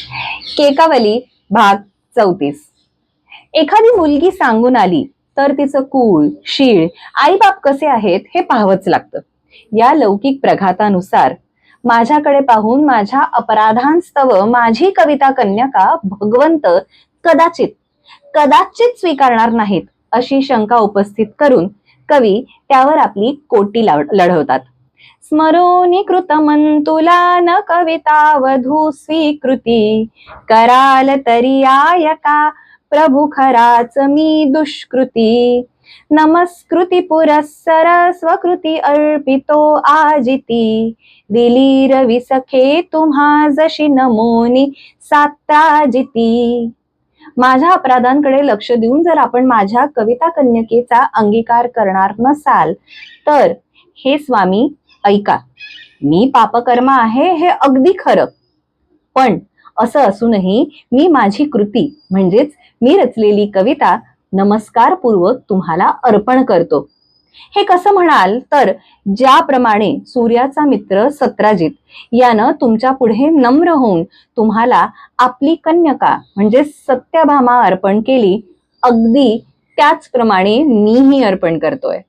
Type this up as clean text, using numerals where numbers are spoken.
केकावली भाग 34. एखादी मुलगी सांगून आली तर तिचं कुळ, शीळ, आईबाप कसे आहेत हे पाहावंच लागतं. या लौकिक प्रघातानुसार माझ्याकडे पाहून माझ्या अपराधांस्तव माझी कविता कन्यका भगवंत कदाचित कदाचित स्वीकारणार नाहीत अशी शंका उपस्थित करून कवी त्यावर आपली कोटी लढवतात. स्मरोनी कृतमन तुला न कविता वधू स्वीकृती, कराल तरी आयका प्रभू खराच मी दुष्कृती. नमस्कृती पुरस्सर स्वकृती अर्पितो आजिती, दिली रवी सखे तुम्हा जशी नमोनी सात्राजिती. माझ्या अपराधांकडे लक्ष देऊन जर आपण माझ्या कविता कन्यकेचा अंगीकार करणार नसाल तर हे स्वामी ऐका, मी पापकर्म आहे हे अगदी खरं, पण असं असूनही मी माझी कृती म्हणजेच मी रचलेली कविता नमस्कारपूर्वक तुम्हाला अर्पण करतो. हे कसं म्हणाल तर ज्याप्रमाणे सूर्याचा मित्र सत्राजित यानं तुमच्या पुढे नम्र होऊन तुम्हाला आपली कन्यका म्हणजे सत्यभामा अर्पण केली, अगदी त्याचप्रमाणे मीही अर्पण करतोय.